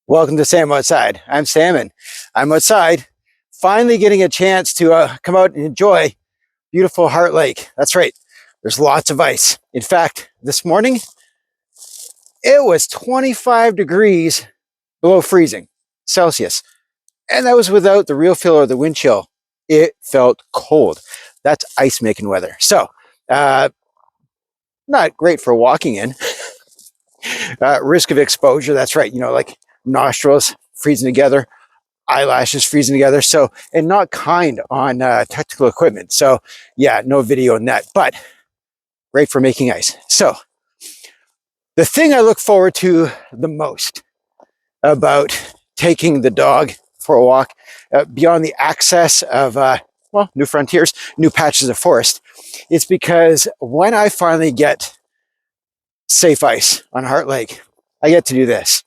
Welcome to Sam Outside. I'm Sam, and I'm outside, finally getting a chance to come out and enjoy beautiful Heart Lake. That's right, there's lots of ice. In fact, this morning, it was 25 degrees below freezing Celsius, and that was without the real feel or the wind chill. It felt cold. That's ice-making weather. So, not great for walking in. Risk of exposure, that's right, like nostrils freezing together, eyelashes freezing together. So, and not kind on technical equipment. So yeah, no video on that, but great for making ice. So the thing I look forward to the most about taking the dog for a walk, beyond the access of, new frontiers, new patches of forest, it's because when I finally get safe ice on Heart Lake, I get to do this.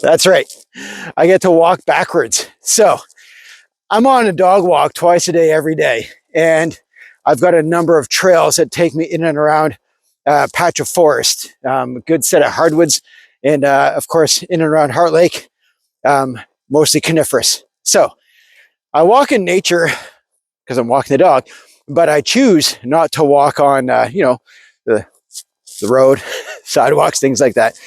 That's right. I get to walk backwards. So I'm on a dog walk twice a day, every day. And I've got a number of trails that take me in and around a patch of forest, a good set of hardwoods, and of course, in and around Heart Lake, mostly coniferous. So I walk in nature because I'm walking the dog, but I choose not to walk on, the road, sidewalks, things like that.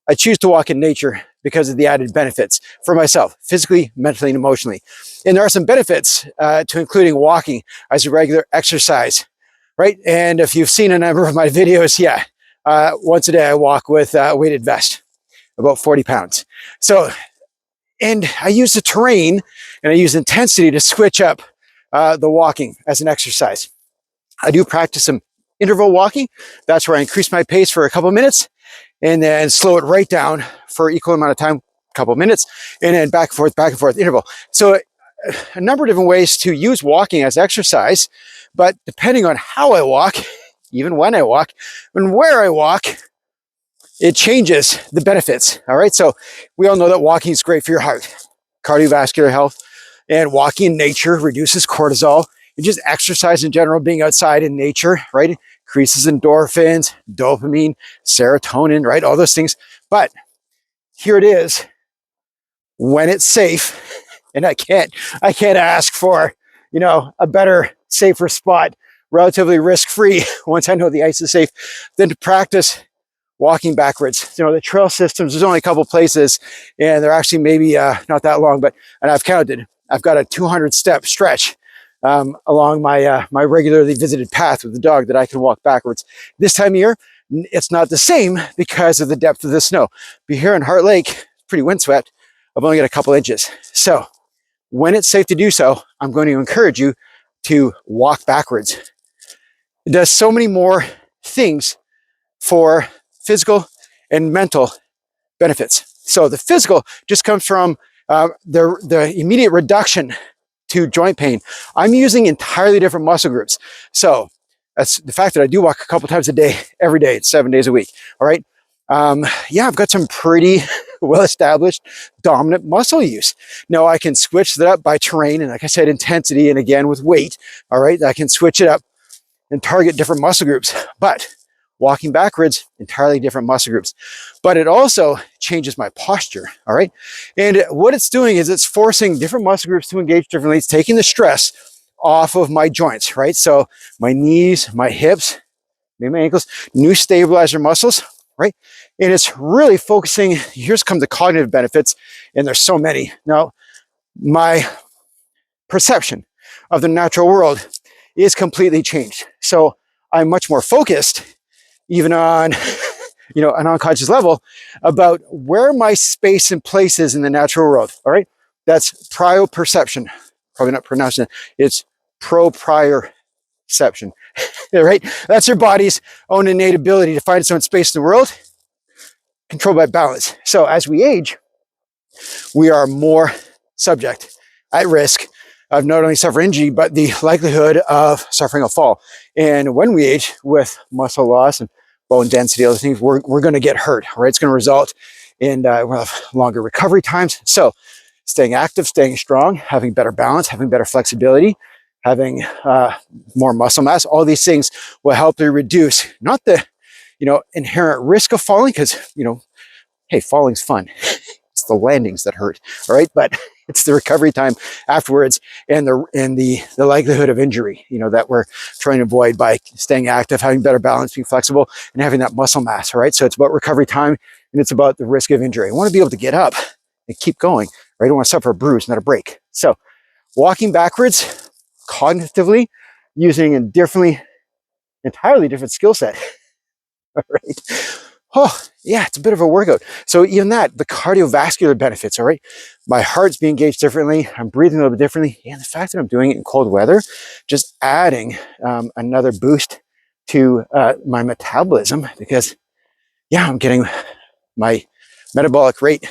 I choose to walk in nature because of the added benefits for myself, physically, mentally, and emotionally. And there are some benefits to including walking as a regular exercise, right? And if you've seen a number of my videos, once a day I walk with a weighted vest, about 40 pounds. So, and I use the terrain and I use intensity to switch up the walking as an exercise. I do practice some interval walking. That's where I increase my pace for a couple of minutes and then slow it right down for equal amount of time, a couple of minutes, and then back and forth interval. So a number of different ways to use walking as exercise, but depending on how I walk, even when I walk, and where I walk, it changes the benefits, all right? So we all know that walking is great for your heart, cardiovascular health, and walking in nature reduces cortisol, and just exercise in general, being outside in nature, right? Increases endorphins, dopamine, serotonin, right? All those things. But here it is, when it's safe, and I can't ask for, a better, safer spot, relatively risk-free once I know the ice is safe, than to practice walking backwards. The trail systems, there's only a couple places, and they're actually maybe not that long, and I've counted, I've got a 200-step stretch along my my regularly visited path with the dog that I can walk backwards. This time of year, it's not the same because of the depth of the snow. But here in Heart Lake, it's pretty windswept. I've only got a couple inches. So when it's safe to do so, I'm going to encourage you to walk backwards. It does so many more things for physical and mental benefits. So the physical just comes from the immediate reduction to joint pain. I'm using entirely different muscle groups. So that's the fact that I do walk a couple times a day, every day, it's 7 days a week. All right. I've got some pretty well-established dominant muscle use. Now I can switch that up by terrain and, like I said, intensity, and again with weight. All right. I can switch it up and target different muscle groups, but walking backwards, entirely different muscle groups. But it also changes my posture, all right? And what it's doing is it's forcing different muscle groups to engage differently. It's taking the stress off of my joints, right? So my knees, my hips, maybe my ankles, new stabilizer muscles, right? And it's really focusing, here's come the cognitive benefits, and there's so many. Now, my perception of the natural world is completely changed. So I'm much more focused, even on an unconscious level, about where my space and place is in the natural world. All right, that's proprioception. Probably not pronouncing it. It's proprioception. Right, that's your body's own innate ability to find its own space in the world, controlled by balance. So as we age, we are more subject, at risk of not only suffering injury, but the likelihood of suffering a fall. And when we age with muscle loss and bone density, other things, we're going to get hurt, right? It's going to result in we'll have longer recovery times. So staying active, staying strong, having better balance, having better flexibility, having more muscle mass, all these things will help to reduce not the inherent risk of falling, because hey, falling's fun. It's the landings that hurt, all right? But it's the recovery time afterwards and the likelihood of injury, that we're trying to avoid by staying active, having better balance, being flexible, and having that muscle mass, all right? So it's about recovery time, and it's about the risk of injury. I want to be able to get up and keep going, right? I don't want to suffer a bruise, not a break. So walking backwards, cognitively, using a entirely different skill set, all right? Oh, yeah, it's a bit of a workout. So even that, the cardiovascular benefits, all right? My heart's being engaged differently. I'm breathing a little bit differently. And the fact that I'm doing it in cold weather, just adding another boost to my metabolism because, yeah, I'm getting my metabolic rate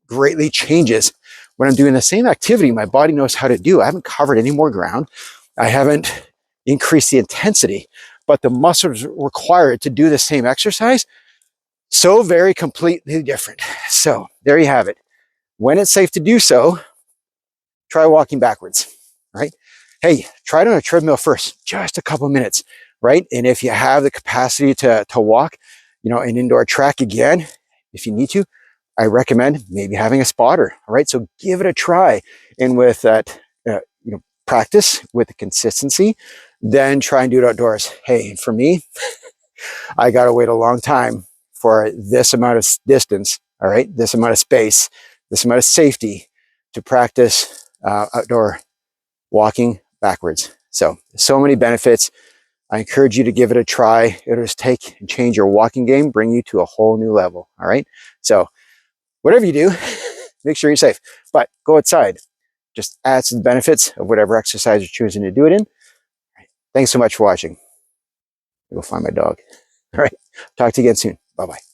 greatly changes when I'm doing the same activity my body knows how to do. I haven't covered any more ground. I haven't increased the intensity, but the muscles required to do the same exercise so very completely different. So there you have it. When it's safe to do so, try walking backwards, right? Hey, try it on a treadmill first, just a couple minutes, right? And if you have the capacity to walk, an indoor track again, if you need to, I recommend maybe having a spotter, all right? So give it a try. And with that, practice with the consistency, then try and do it outdoors. Hey, for me, I got to wait a long time for this amount of distance, all right, this amount of space, this amount of safety to practice outdoor walking backwards. So many benefits. I encourage you to give it a try. It'll just take and change your walking game, bring you to a whole new level, all right? So whatever you do, make sure you're safe, but go outside. Just add to the benefits of whatever exercise you're choosing to do it in. Thanks so much for watching. Go find my dog. All right. Talk to you again soon. Bye-bye.